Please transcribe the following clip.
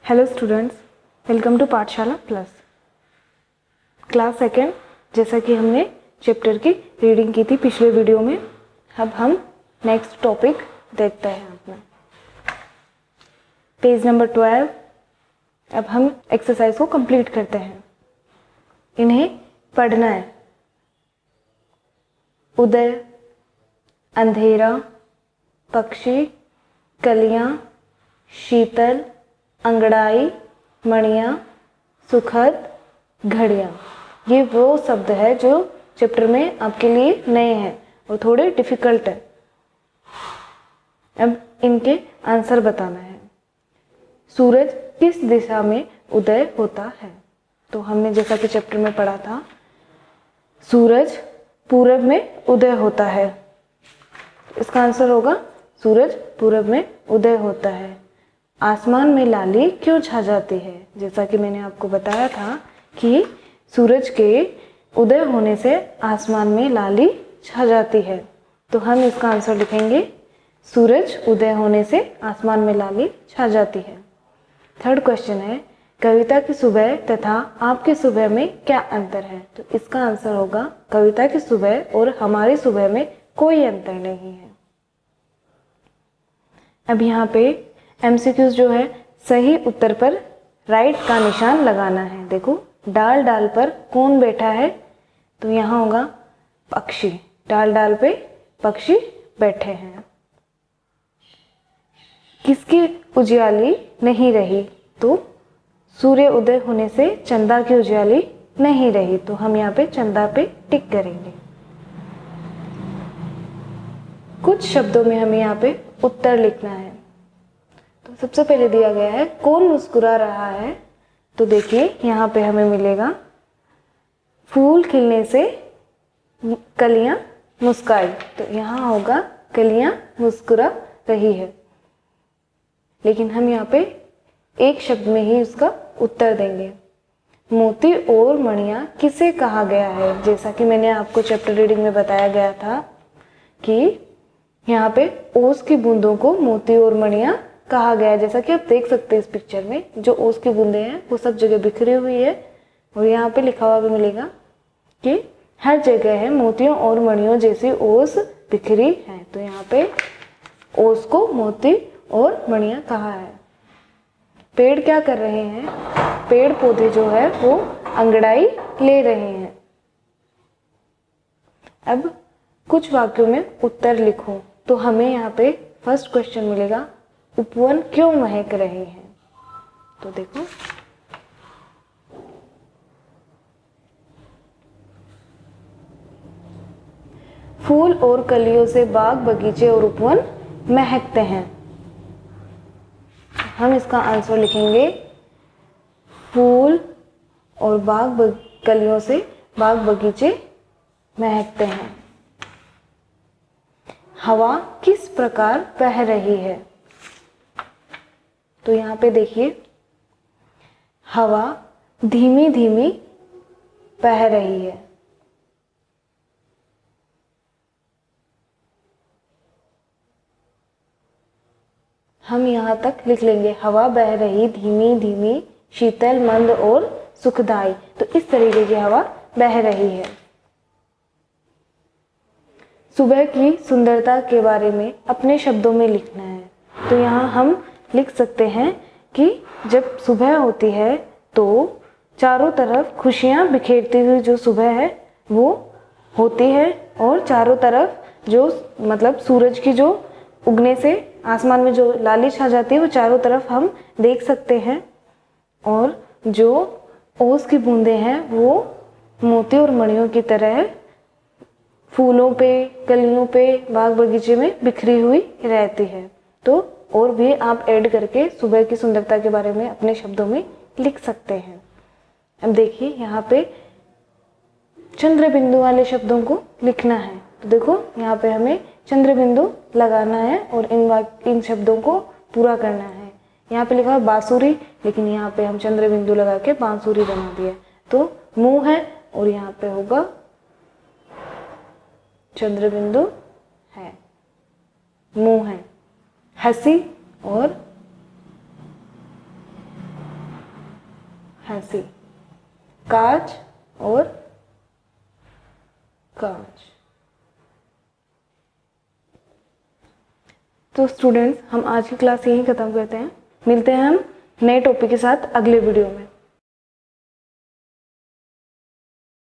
Hello students, welcome to पाठशाला plus class second. जैसा कि हमने चैप्टर की रीडिंग की थी पिछले वीडियो में, अब हम नेक्स्ट टॉपिक देखते हैं अपना पेज नंबर 12। अब हम एक्सरसाइज को कंप्लीट करते हैं। इन्हें पढ़ना है। उदय, अंधेरा, पक्षी, कलियां, शीतल, अंगड़ाई, मणियाँ, सुखद, घड़ियाँ। ये वो शब्द है जो चैप्टर में आपके लिए नए हैं और थोड़े डिफिकल्ट है। अब इनके आंसर बताना है। सूरज किस दिशा में उदय होता है? तो हमने जैसा कि चैप्टर में पढ़ा था, सूरज पूरब में उदय होता है। इसका आंसर होगा सूरज पूरब में उदय होता है। आसमान में लाली क्यों छा जाती है? जैसा कि मैंने आपको बताया था कि सूरज के उदय होने से आसमान में लाली छा जाती है। तो हम इसका आंसर लिखेंगे, सूरज उदय होने से आसमान में लाली छा जाती है। थर्ड क्वेश्चन है, कविता की सुबह तथा आपकी सुबह में क्या अंतर है? तो इसका आंसर होगा, कविता की सुबह और हमारी सुबह में कोई अंतर नहीं है। अब यहाँ पे MCQs जो है, सही उत्तर पर राइट का निशान लगाना है। देखो, डाल डाल पर कौन बैठा है? तो यहाँ होगा पक्षी। डाल डाल पे पक्षी बैठे हैं। किसकी उजियाली नहीं रही? तो सूर्य उदय होने से चंदा की उजियाली नहीं रही। तो हम यहाँ पे चंदा पे टिक करेंगे। कुछ शब्दों में हमें यहाँ पे उत्तर लिखना है। तो सबसे पहले दिया गया है, कौन मुस्कुरा रहा है? तो देखिए यहाँ पे हमें मिलेगा, फूल खिलने से कलियां मुस्काई। तो यहाँ होगा कलियां मुस्कुरा रही है। लेकिन हम यहाँ पे एक शब्द में ही उसका उत्तर देंगे। मोती और मणियां किसे कहा गया है? जैसा कि मैंने आपको चैप्टर रीडिंग में बताया गया था कि यहाँ पे ओस की बूंदों को मोती और मणियां कहा गया है। जैसा कि आप देख सकते हैं इस पिक्चर में, जो ओस की बूंदें हैं वो सब जगह बिखरी हुई है और यहाँ पे लिखा हुआ भी मिलेगा कि हर जगह है मोतियों और मणियों जैसी ओस बिखरी है। तो यहाँ पे ओस को मोती और मणियां कहा है। पेड़ क्या कर रहे हैं? पेड़ पौधे जो है वो अंगड़ाई ले रहे हैं। अब कुछ वाक्यों में उत्तर लिखो। तो हमें यहाँ पे फर्स्ट क्वेश्चन मिलेगा, उपवन क्यों महक रहे हैं? तो देखो, फूल और कलियों से बाग बगीचे और उपवन महकते हैं। हम इसका आंसर लिखेंगे, फूल और कलियों से बाग बगीचे महकते हैं। हवा किस प्रकार बह रही है? तो यहाँ पे देखिए, हवा धीमी धीमी बह रही है। हम यहाँ तक लिख लेंगे, हवा बह रही धीमी धीमी, शीतल, मंद और सुखदाई। तो इस तरीके की हवा बह रही है। सुबह की सुंदरता के बारे में अपने शब्दों में लिखना है। तो यहाँ हम लिख सकते हैं कि जब सुबह होती है तो चारों तरफ खुशियाँ बिखेरती हुई जो सुबह है वो होती है, और चारों तरफ जो मतलब सूरज की जो उगने से आसमान में जो लाली छा जाती है वो चारों तरफ हम देख सकते हैं। और जो ओस की बूंदें हैं वो मोती और मणियों की तरह फूलों पे, कलियों पे, बाग बगीचे में बिखरी हुई रहती है। तो और भी आप ऐड करके सुबह की सुंदरता के बारे में अपने शब्दों में लिख सकते हैं। अब देखिए, यहाँ पे चंद्र बिंदु वाले शब्दों को लिखना है। तो देखो, यहाँ पे हमें चंद्र बिंदु लगाना है और इन शब्दों को पूरा करना है। यहाँ पे लिखा है बांसुरी, लेकिन यहाँ पे हम चंद्र बिंदु लगा के बांसुरी बना दिया। तो मुंह है और यहाँ पे होगा चंद्र बिंदु है, मुंह है। हंसी और हंसी, कांच और कांच। तो स्टूडेंट्स, हम आज की क्लास यहीं ख़त्म करते हैं। मिलते हैं हम नए टॉपिक के साथ अगले वीडियो में।